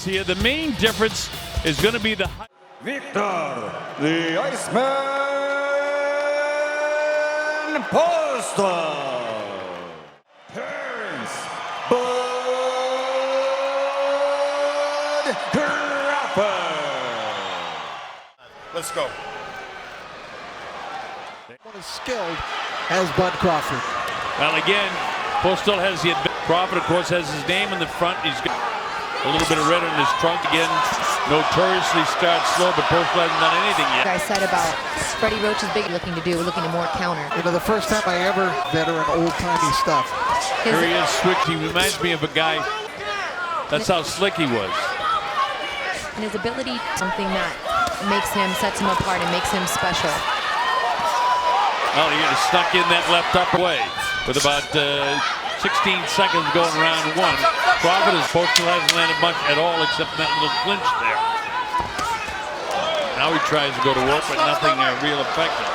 here. The main difference is going to be the Viktor, the Iceman Postol. Terence Crawford. Let's go. One as skilled as Bud Crawford. Well, again, Postol has the advantage. Crawford, of course, has his name in the front. He's got a little bit of red on his trunk. Again, notoriously starts slow, but Postol hasn't done anything yet. I said about Freddie Roach's big looking to more counter. You know, the first time I ever veteran old-timey stuff. Here he is, switched. He reminds me of a guy. That's how slick he was. And his ability, something that sets him apart and makes him special. Well, he stuck in that left upper way with about 16 seconds going round one. Crawford is Postol hasn't landed much at all except that little clinch there. Now he tries to go to work, but nothing real effective.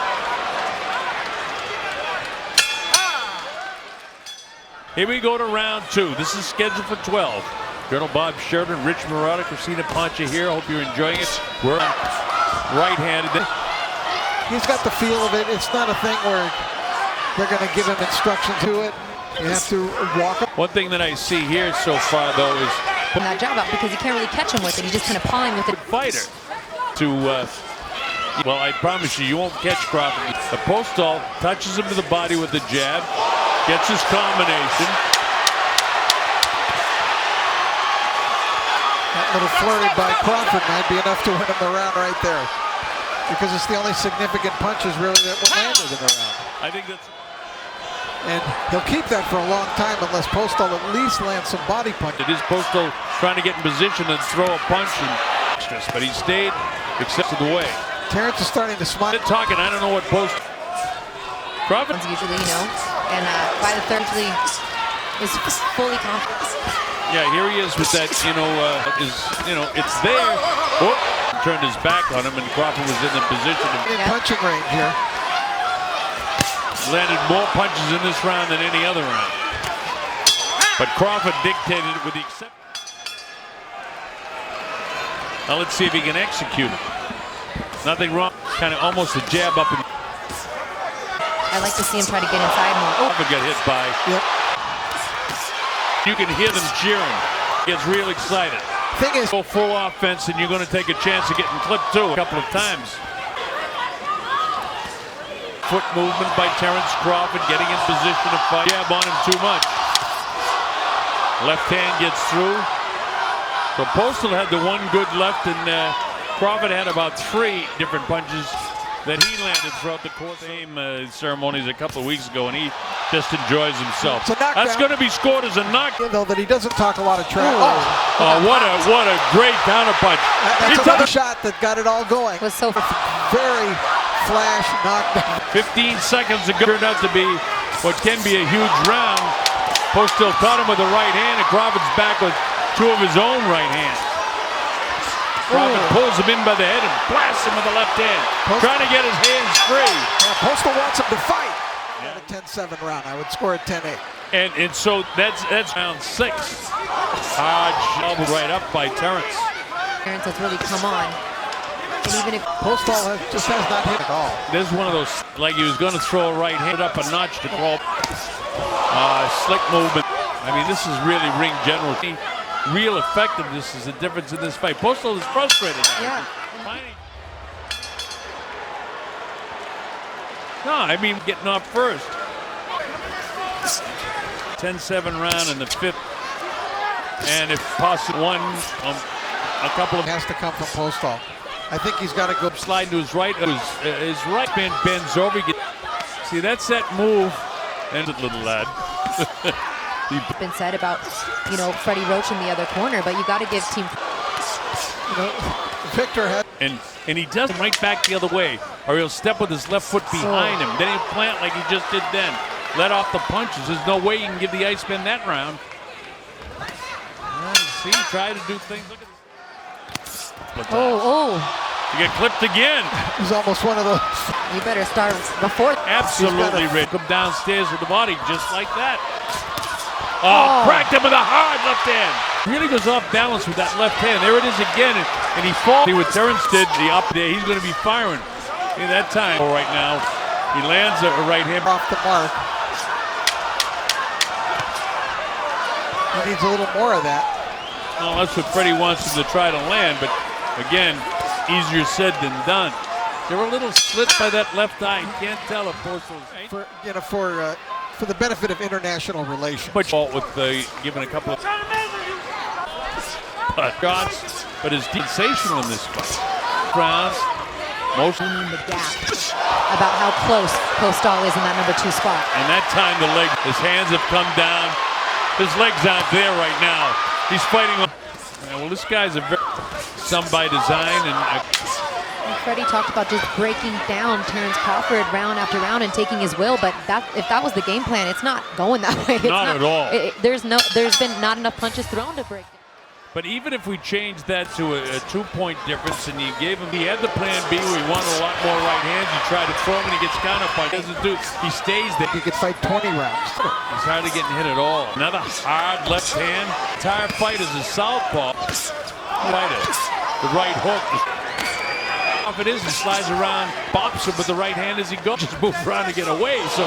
Here we go to round two. This is scheduled for 12. Colonel Bob Sheridan, Rich Moretti, Christina Pancha here. Hope you're enjoying it. We're right-handed. He's got the feel of it. It's not a thing where they're going to give him instruction to it. You have to walk up. One thing that I see here so far, though, is that jab out because you can't really catch him with it. He's just kind of pawing with it. Fighter to, well, I promise you, you won't catch Crawford. The Postol touches him to the body with the jab, gets his combination. That little flurry by Crawford might be enough to win him the round right there. Because it's the only significant punches really that were landed in the round. I think that's... And he'll keep that for a long time unless Postol at least lands some body punches. It is Postol trying to get in position and throw a punch, but he stayed, accepted the way. Terence is starting to smile. Talking, I don't know what Postol... Crawford? Usually, you know, and by the third, he is fully confident. Yeah, here he is with that, it's there. Oh, turned his back on him, and Crawford was in the position. In punching range here. Landed more punches in this round than any other round. But Crawford dictated it with the exception. Now let's see if he can execute it. Nothing wrong. Kind of almost a jab up. I like to see him try to get inside more. Crawford got hit by. Yep. You can hear them cheering. Gets real excited. Thing is, go full offense, and you're going to take a chance of getting clipped too a couple of times. Foot movement by Terence Crawford, getting in position to fight. Jab on him too much. Left hand gets through. So Postol had the one good left, and Crawford had about 3 different punches that he landed throughout the course. Game ceremonies a couple of weeks ago, and he just enjoys himself. That's going to be scored as a knockdown. Though that he doesn't talk a lot of trash. What a great counterpunch. That's another shot that got it all going. It was so very flash knockdown. 15 seconds ago turned out to be what can be a huge round. Postol caught him with the right hand, and Crawford's back with 2 of his own right hands. Crawford pulls him in by the head and blasts him with the left hand, trying to get his hands free. Yeah, Postol wants him to fight. Yeah. A 10-7 round. I would score at 10-8. And so that's round 6. Hard shove right up by Terence. Terence has really come on. And even if Postol just has not hit at all. This is one of those, like he was going to throw a right hand up a notch to crawl. Slick movement. I mean, this is really ring general. Real effectiveness is the difference in this fight. Postol is frustrated now. yeah. No, I mean getting off first. 10-7 round in the 5th. And if possible, a couple of... Has to come from Postol. I think he's got to go. Slide to his right. His right man bends over. See, that's that move. And a little lad. Been said about, Freddie Roach in the other corner, but you got to give team. Viktor had. And he does right back the other way, or he'll step with his left foot behind him. Then he'll plant like he just did then. Let off the punches. There's no way you can give the Iceman that round. See, try to do things. Look at this. You get clipped again. He's almost one of those. You better start before. Absolutely, Rick. Come downstairs with the body just like that. Oh, cracked him with a hard left hand. Really goes off balance with that left hand. There it is again, and he falls. See what Terence did, the up there, he's going to be firing in that time. Right now, he lands a right hand. Off the mark. He needs a little more of that. Well, that's what Freddie wants him to try to land, but again, easier said than done. They were a little slit by that left eye. You can't tell if Postol's For the benefit of international relations. but fault with giving a couple of shots, but is sensational in this fight. Rounds, most in the gap about how close Postol is in that number 2 spot. and that time the leg, his hands have come down. His legs aren't there right now. He's fighting. Well, this guy's some by design, and Freddie talked about just breaking down Terence Crawford round after round and taking his will, but if that was the game plan, it's not going that way. It's not at all. There's been not enough punches thrown to break it. But even if we change that to a 2-point difference, and you gave him, he had the plan B where he wanted a lot more right hands. You try to throw him and he gets counterpunched. Doesn't do. He stays there. He could fight 20 rounds. He's hardly getting hit at all. Another hard left hand. Entire fight is a southpaw. The right hook. If it is, he slides around, bops him with the right hand as he goes. Just move around to get away. So.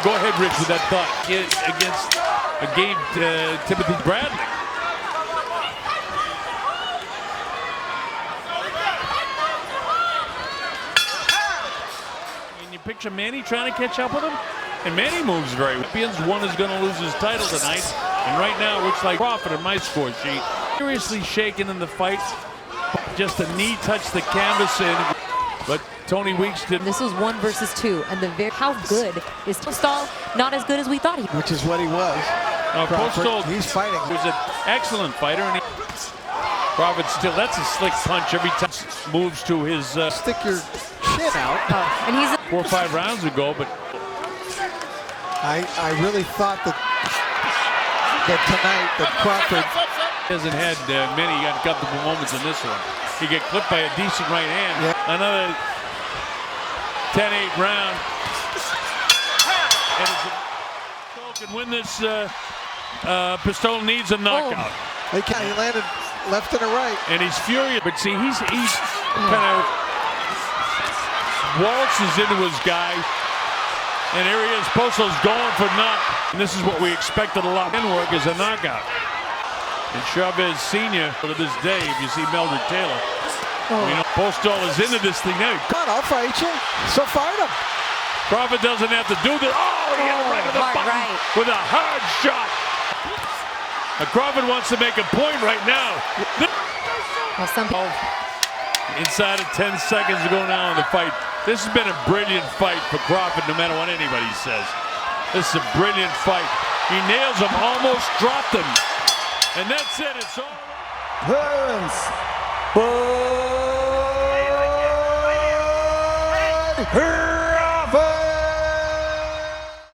Go ahead, Rich, with that thought. Against a game, Timothy Bradley. Can you picture Manny trying to catch up with him? And Manny moves very well. One is going to lose his title tonight. And right now, it looks like Crawford on my score sheet. Seriously shaken in the fight. Just a knee touched the canvas, but Tony Weeks did. This was 1 versus 2, and how good is Postol? Not as good as we thought he was. Which is what he was. Postol, he's fighting. He was an excellent fighter, and Crawford still. That's a slick punch every time moves to his. Stick your chin out. And he's 4 or 5 rounds ago, but I really thought that tonight that Crawford hasn't had many uncomfortable moments in this one. He get clipped by a decent right hand. Yeah. Another 10-8 round. And Postol can win this. Postol needs a knockout. He landed left and a right. And he's furious. But see, he's kind of waltzes into his guy. And here he is. Postol's going for knock. And this is what we expected a lot. Work is a knockout. And Chavez Sr. to this day, if you see Meldrick Taylor, you know Postol is into this thing now. Come on, I'll fight you. So fight him. Crawford doesn't have to do this. Oh, he hit him right to the button with a hard shot. Now Crawford wants to make a point right now. Well, Inside of 10 seconds to go now in the fight. This has been a brilliant fight for Crawford, no matter what anybody says. This is a brilliant fight. He nails him, almost dropped him. And that's it. It's all. Terence